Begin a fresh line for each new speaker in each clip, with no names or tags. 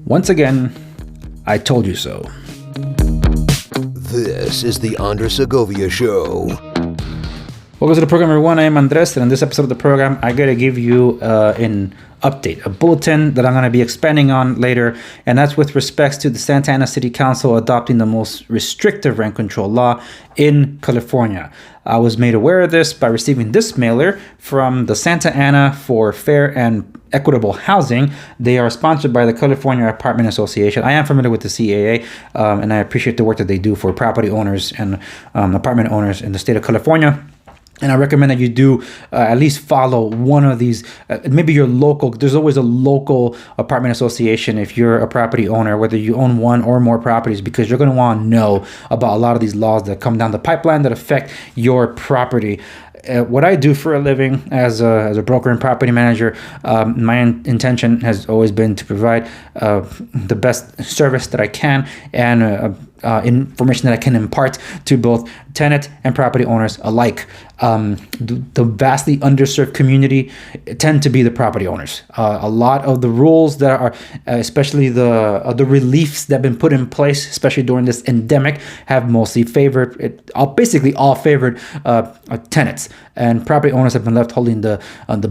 Once again, I told you so.
This is the Andres Segovia Show.
Welcome to the program, everyone. I am Andres, and in this episode of the program, I gotta give you an update, a bulletin that I'm going to be expanding on later, and that's with respects to the Santa Ana City Council adopting the most restrictive rent control law in California. I was made aware of this by receiving this mailer from the Santa Ana for Fair and Equitable Housing. They are sponsored by the California Apartment Association. I am familiar with the CAA, and I appreciate the work that they do for property owners and apartment owners in the state of California. And I recommend that you do at least follow one of these, maybe your local, there's always a local apartment association if you're a property owner, whether you own one or more properties, because you're going to want to know about a lot of these laws that come down the pipeline that affect your property. What I do for a living as a broker and property manager, my intention has always been to provide the best service that I can and information that I can impart to both tenant and property owners alike. The vastly underserved community tend to be the property owners. A lot of the rules that are, especially the reliefs that have been put in place, especially during this endemic, have mostly favored, basically all favored tenants. And property owners have been left holding the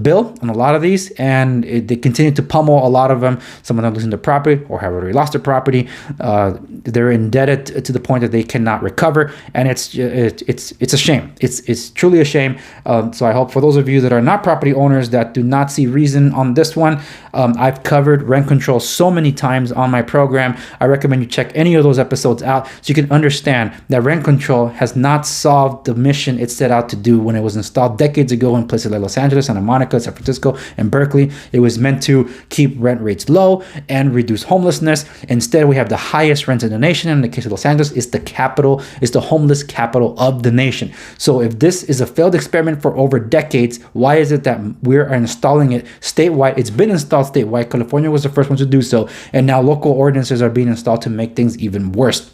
bill on a lot of these, and they continue to pummel a lot of them. Some of them losing their property or have already lost their property. They're indebted to the point that they cannot recover, and it's a shame. It's truly a shame. So I hope for those of you that are not property owners that do not see reason on this one, I've covered rent control so many times on my program. I recommend you check any of those episodes out so you can understand that rent control has not solved the mission it set out to do when it was installed decades ago in places like Los Angeles, Santa Monica, San Francisco, and Berkeley. It was meant to keep rent rates low and reduce homelessness. Instead, we have the highest rents in the nation. In the case of Los Angeles, it's the homeless capital of the nation. So if this is a failed experiment for over decades, why is it that we're installing it statewide? It's been installed statewide. California was the first one to do so, and now local ordinances are being installed to make things even worse.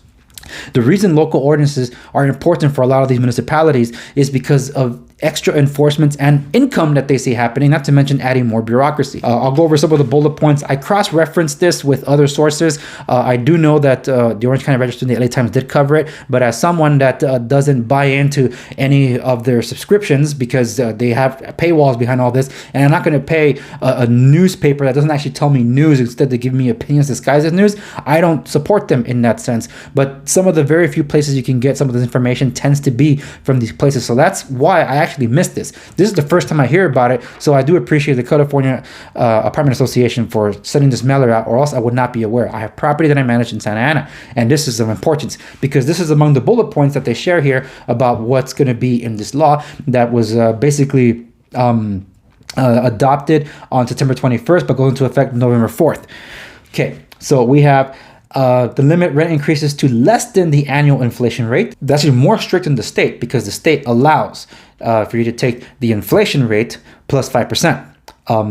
The reason local ordinances are important for a lot of these municipalities is because of extra enforcements and income that they see happening, not to mention adding more bureaucracy. I'll go over some of the bullet points. I cross-referenced this with other sources. I do know that the Orange County Register and the LA Times did cover it, but as someone that doesn't buy into any of their subscriptions because they have paywalls behind all this, and I'm not going to pay a newspaper that doesn't actually tell me news, instead they give me opinions disguised as news, I don't support them in that sense. But some of the very few places you can get some of this information tends to be from these places. So that's why I actually missed this. This is the first time I hear about it, so I do appreciate the California Apartment Association for sending this mailer out, or else I would not be aware. I have property that I manage in Santa Ana, and this is of importance because this is among the bullet points that they share here about what's going to be in this law that was basically adopted on September 21st, but goes into effect November 4th. Okay, so we have the limit rent increases to less than the annual inflation rate. That's even more strict in the state because the state allows for you to take the inflation rate plus 5%.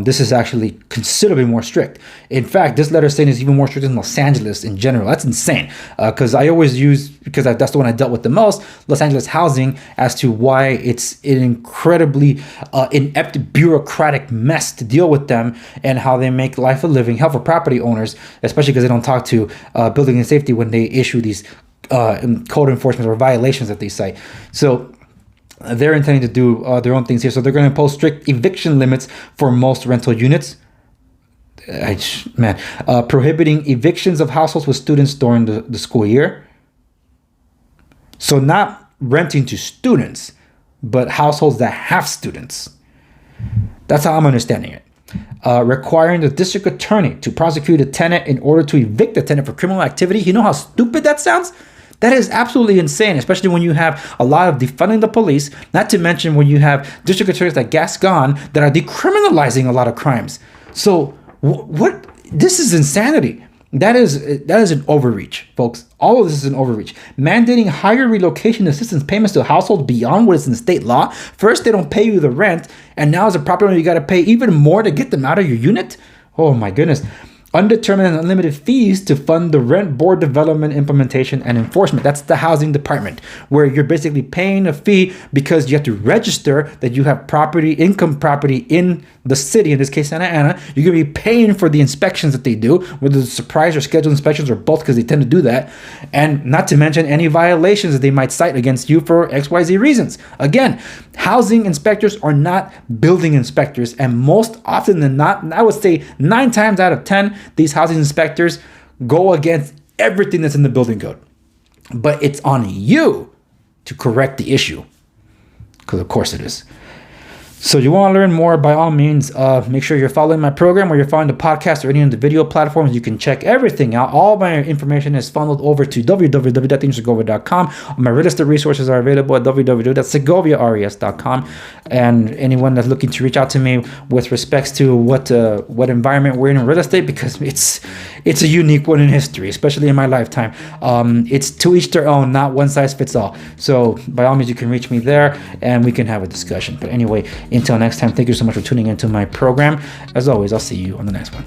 This is actually considerably more strict. In fact, this letter is saying it's even more strict than Los Angeles in general. That's insane. Because I always use, because that's the one I dealt with the most, Los Angeles housing, as to why it's an incredibly inept bureaucratic mess to deal with them and how they make life a living hell for property owners, especially because they don't talk to building and safety when they issue these code enforcement or violations that they cite. So they're intending to do their own things here. So they're going to impose strict eviction limits for most rental units. Prohibiting evictions of households with students during the school year. So not renting to students, but households that have students. That's how I'm understanding it. Requiring the district attorney to prosecute a tenant in order to evict a tenant for criminal activity. You know how stupid that sounds? That is absolutely insane, especially when you have a lot of defunding the police, not to mention when you have district attorneys like Gascon that are decriminalizing a lot of crimes. So what? This is insanity. That is an overreach, folks. All of this is an overreach. Mandating higher relocation assistance payments to households beyond what is in state law. First, they don't pay you the rent, and now as a property owner, you got to pay even more to get them out of your unit. Oh my goodness. undetermined and unlimited fees to fund the rent board development, implementation, and enforcement. That's the housing department, where you're basically paying a fee because you have to register that you have property, income property in the city, in this case Santa Ana. You're going to be paying for the inspections that they do, whether it's surprise or scheduled inspections or both, because they tend to do that. And not to mention any violations that they might cite against you for XYZ reasons. Again, housing inspectors are not building inspectors, and most often than not, I would say 9 times out of 10, these housing inspectors go against everything that's in the building code. But it's on you to correct the issue, because of course it is. So you want to learn more, by all means, make sure you're following my program, or you're following the podcast or any of the video platforms. You can check everything out. All my information is funneled over to www.thinkssegovia.com. My real estate resources are available at www.segoviares.com. And anyone that's looking to reach out to me with respects to what environment we're in real estate, because it's a unique one in history, especially in my lifetime. It's to each their own, not one size fits all. So by all means, you can reach me there and we can have a discussion. But anyway, until next time, thank you so much for tuning into my program. As always, I'll see you on the next one.